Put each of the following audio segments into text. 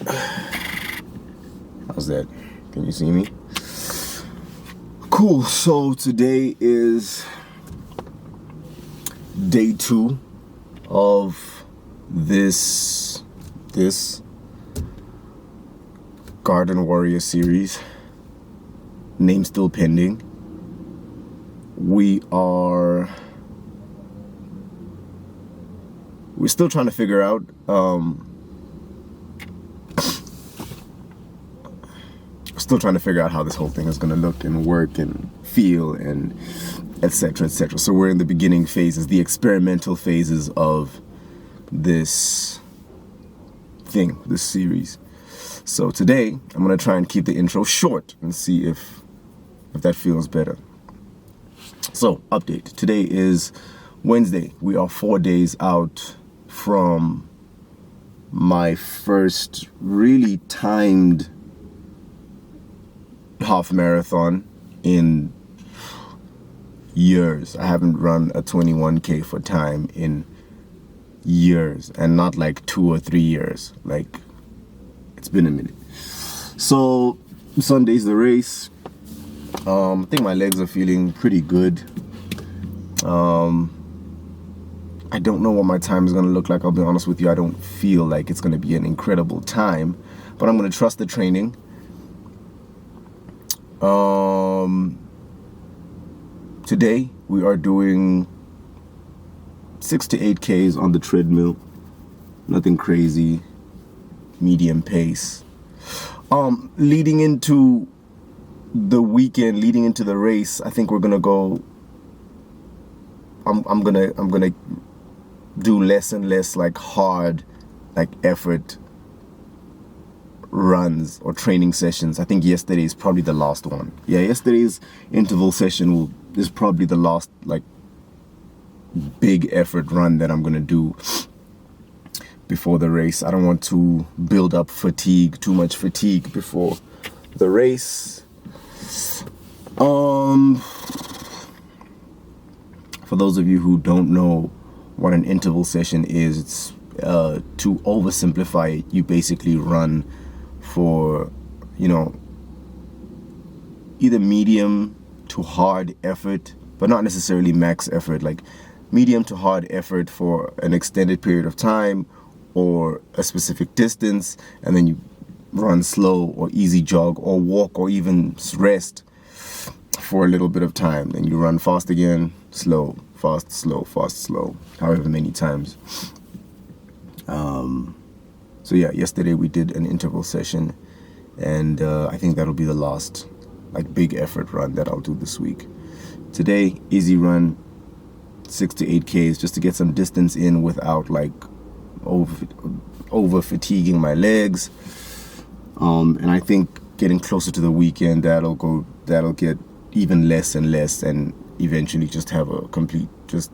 How's that? Can you see me? Cool. So today is day 2 of this Garden Warrior series. Name still pending. We're still trying to figure out how this whole thing is going to look and work and feel and etc. So we're in the beginning phases, the experimental phases of this series. So today I'm going to try and keep the intro short and see if that feels better. So, update. Today is Wednesday. We are 4 days out from my first really timed half marathon in years. I haven't run a 21K for time in years, and not like 2 or 3 years. Like, it's been a minute. So Sunday's the race. I think my legs are feeling pretty good. I don't know what my time is going to look like. I'll be honest with you. I don't feel like it's going to be an incredible time, but I'm going to trust the training. Today we are doing 6 to 8 Ks on the treadmill. Nothing crazy. Medium pace. Leading into the weekend, leading into the race, I think we're gonna go. I'm gonna do less and less like hard, like effort runs or training sessions. I think yesterday is probably the last one. Yeah, yesterday's interval session is probably the last like big effort run that I'm gonna do before the race. I don't want to build up too much fatigue before the race. For those of you who don't know what an interval session is, it's to oversimplify it, you basically run for, either medium to hard effort, but not necessarily max effort, like medium to hard effort for an extended period of time or a specific distance, and then you run slow or easy jog or walk or even rest for a little bit of time. Then you run fast again, slow, fast, slow, fast, slow, however many times. So yeah, yesterday we did an interval session, and I think that'll be the last like big effort run that I'll do this week. Today, easy run, 6 to 8 Ks, just to get some distance in without like over fatiguing my legs. And I think getting closer to the weekend, that'll get even less and less, and eventually just have a complete just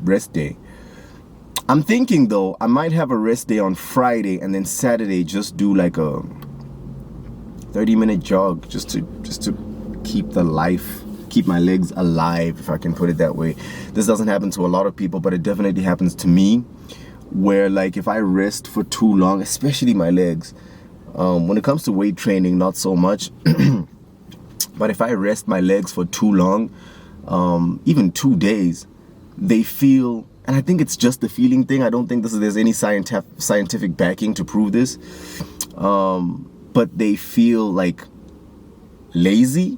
rest day. I'm thinking though, I might have a rest day on Friday, and then Saturday just do like a 30-minute jog just to keep my legs alive, if I can put it that way. This doesn't happen to a lot of people, but it definitely happens to me, where like if I rest for too long, especially my legs, when it comes to weight training, not so much, but if I rest my legs for too long, even 2 days, they feel, and I think it's just the feeling thing. I don't think there's any scientific backing to prove this, but they feel like lazy.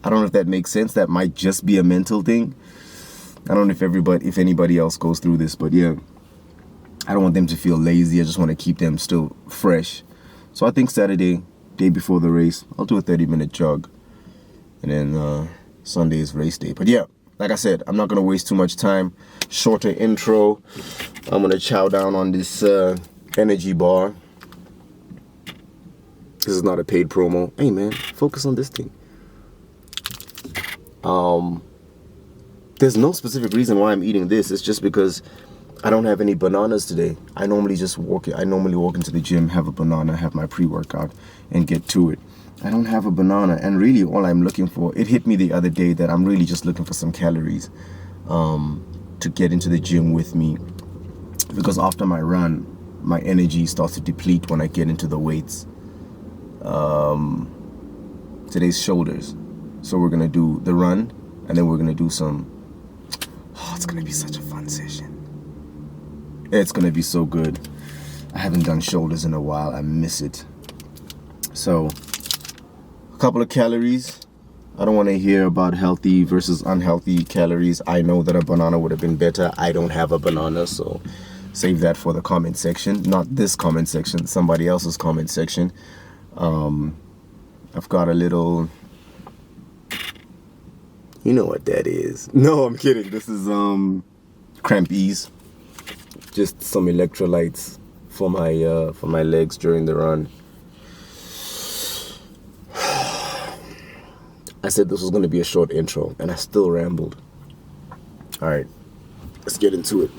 I don't know if that makes sense. That might just be a mental thing. I don't know if anybody else goes through this, but yeah, I don't want them to feel lazy. I just want to keep them still fresh. So I think Saturday, day before the race, I'll do a 30-minute jog, and then Sunday is race day. But yeah, like I said, I'm not going to waste too much time. Shorter intro. I'm going to chow down on this energy bar. This is not a paid promo. Hey man, focus on this thing. There's no specific reason why I'm eating this. It's just because I don't have any bananas today. I normally walk into the gym, have a banana, have my pre-workout, and get to it. I don't have a banana, and really all I'm looking for, it hit me the other day that I'm really just looking for some calories to get into the gym with me, because after my run, my energy starts to deplete when I get into the weights. Today's shoulders. So we're gonna do the run, and then we're gonna do some. Oh, it's gonna be such a fun session. It's gonna be so good. I haven't done shoulders in a while. I miss it. So, a couple of calories. I don't want to hear about healthy versus unhealthy calories. I know that a banana would have been better. I don't have a banana, so save that for the comment section. Not this comment section, somebody else's comment section. I've got a little... You know what that is. No, I'm kidding. This is Cramp Ease. Just some electrolytes for my legs during the run. I said this was going to be a short intro, and I still rambled. All right, let's get into it.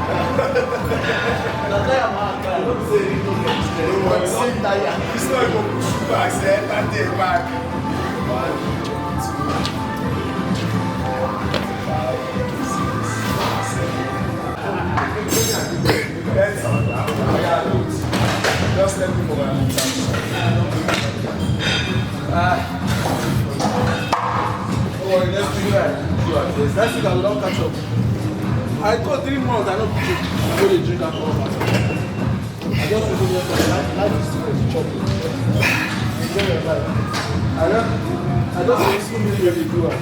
I It's not going to push you back, say, and take back. 1, 2, 3, 4, 5, 6, 7. Just let me go back. Don't worry, let's do that. Next week I will not catch up. I got 3 months, I don't go to drink alcohol. I just want to life is too much chocolate. Enjoy your life. I just want to see me where they do it.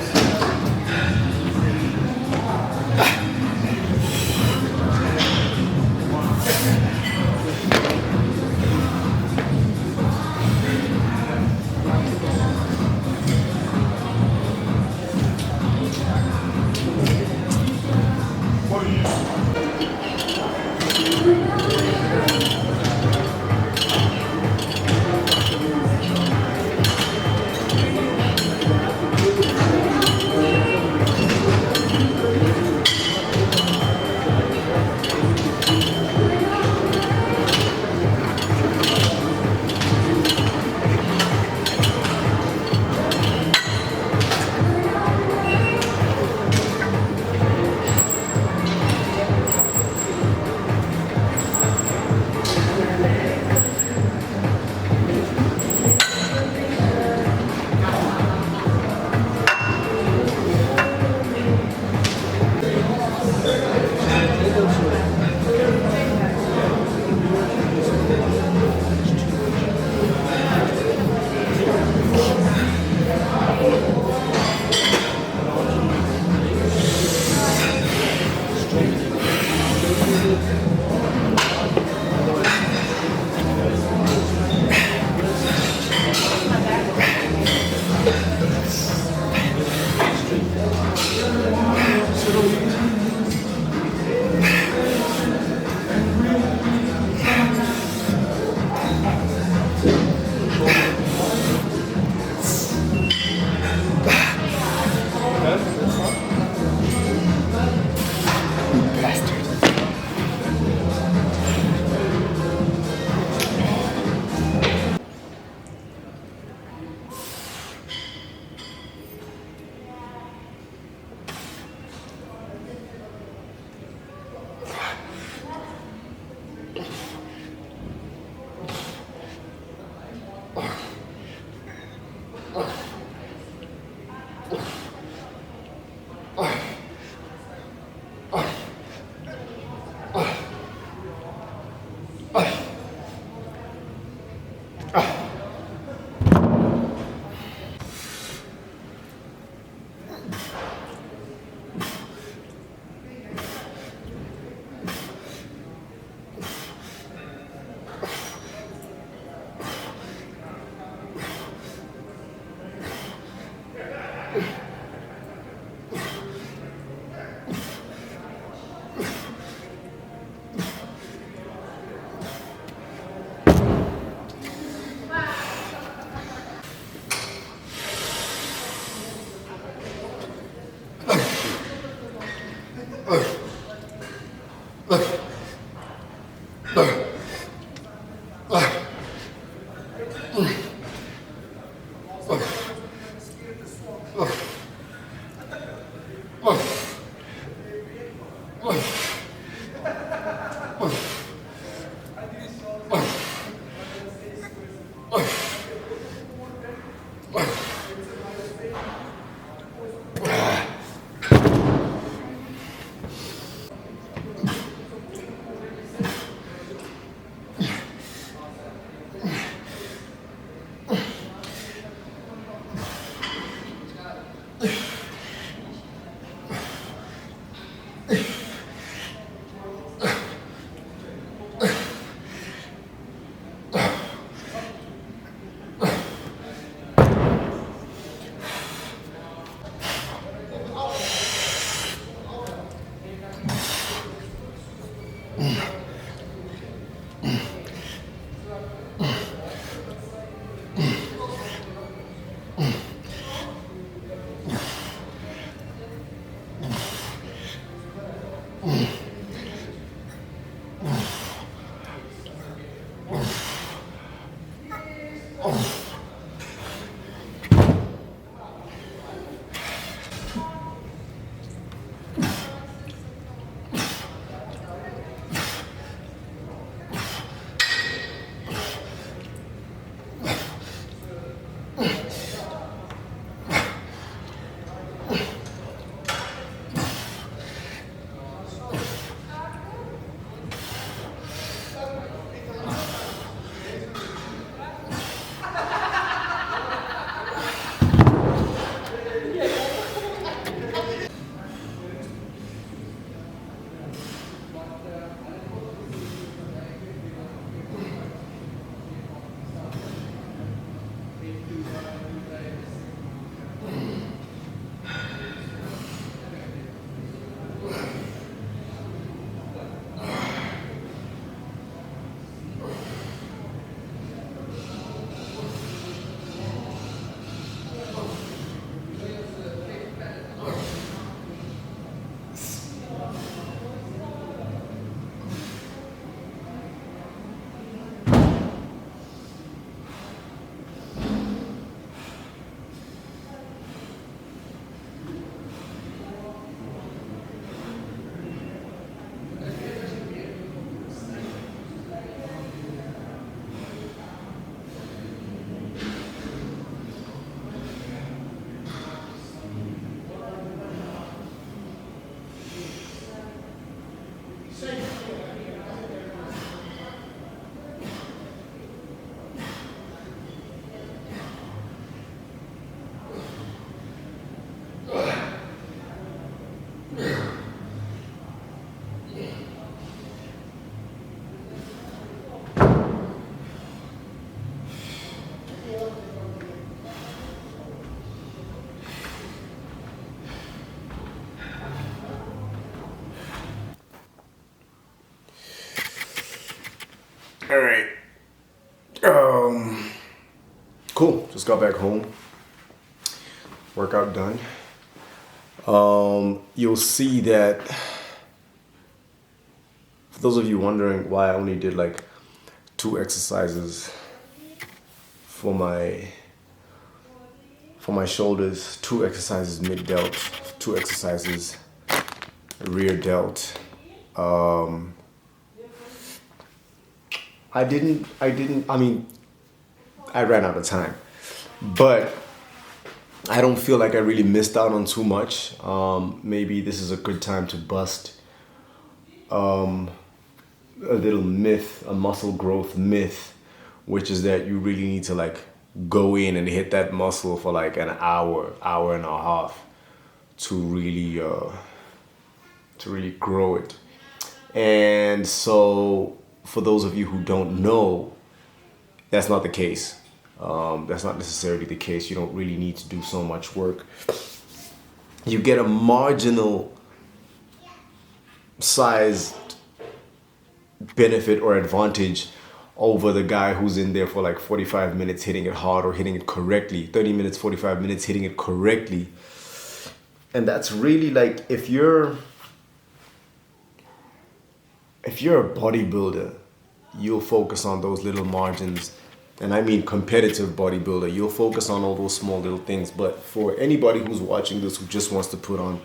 Cool. Just got back home. Workout done. You'll see that, for those of you wondering why I only did like 2 exercises for my shoulders, 2 exercises mid delt, 2 exercises rear delt. I mean, I ran out of time, but I don't feel like I really missed out on too much. Maybe this is a good time to bust a little myth, a muscle growth myth, which is that you really need to like go in and hit that muscle for like an hour and a half to really grow it. And so for those of you who don't know, that's not the case. That's not necessarily the case. You don't really need to do so much work. You get a marginal sized benefit or advantage over the guy who's in there for like 45 minutes hitting it hard or hitting it correctly, 30 minutes, 45 minutes hitting it correctly. And that's really like, if you're a bodybuilder, you'll focus on those little margins. And I mean competitive bodybuilder, you'll focus on all those small little things. But for anybody who's watching this who just wants to put on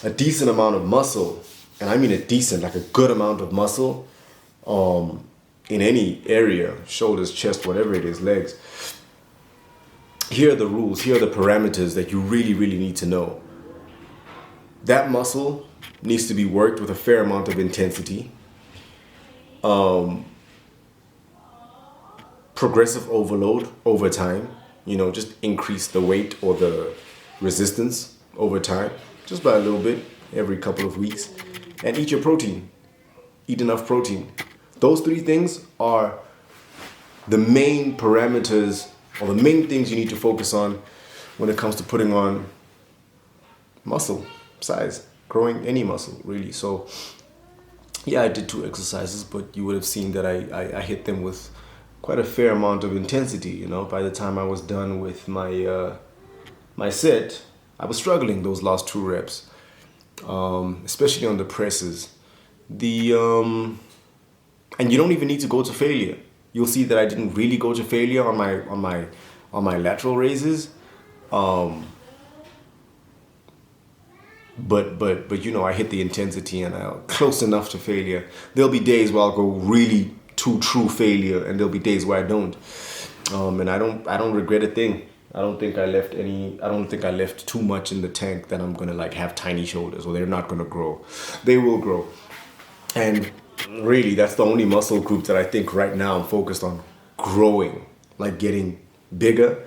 a decent amount of muscle, and I mean a decent, like a good amount of muscle, in any area, shoulders, chest, whatever it is, legs, here are the rules, here are the parameters that you really, really need to know. That muscle needs to be worked with a fair amount of intensity. Progressive overload over time, just increase the weight or the resistance over time, just by a little bit every couple of weeks. And eat your protein, eat enough protein. Those 3 things are the main parameters or the main things you need to focus on when it comes to putting on muscle size, growing any muscle really. So yeah, I did 2 exercises, but you would have seen that I hit them with quite a fair amount of intensity. By the time I was done with my set, I was struggling those last 2 reps, especially on the presses. And you don't even need to go to failure. You'll see that I didn't really go to failure on my lateral raises. But I hit the intensity and I'm close enough to failure. There'll be days where I'll go really to true failure, and there'll be days where I don't. And I don't regret a thing. I don't think I left too much in the tank that I'm gonna like have tiny shoulders, or they're not gonna grow. They will grow. And really, that's the only muscle group that I think right now I'm focused on growing, like getting bigger,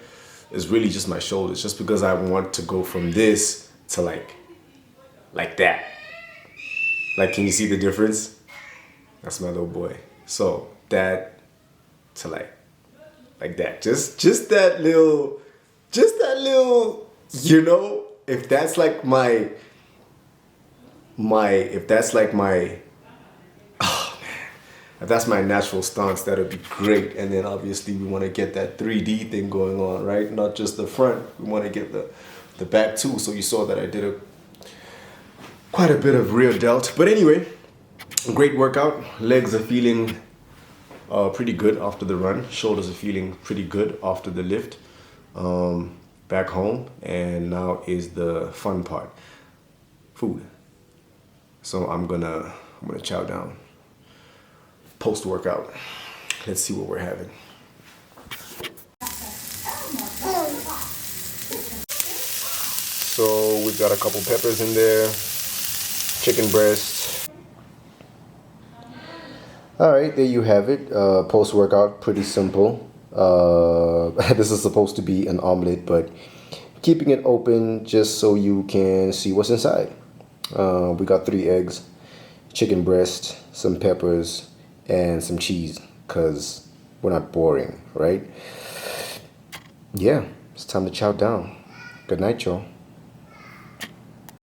is really just my shoulders, just because I want to go from this to like that. Like, can you see the difference? That's my little boy. So that to like that. Just that little, if that's like my if that's my natural stance, that would be great. And then obviously we want to get that 3D thing going on, right? Not just the front. We want to get the back too. So you saw that I did quite a bit of rear delt. But anyway, great workout. Legs are feeling pretty good after the run. Shoulders are feeling pretty good after the lift. Back home, and now is the fun part, food. So I'm gonna chow down. Post-workout, let's see what we're having. So we've got a couple peppers in there, chicken breast. All right, there you have it. Post-workout, pretty simple. This is supposed to be an omelet, but keeping it open just so you can see what's inside. We got 3 eggs, chicken breast, some peppers, and some cheese, because we're not boring, right? Yeah, it's time to chow down. Good night, y'all.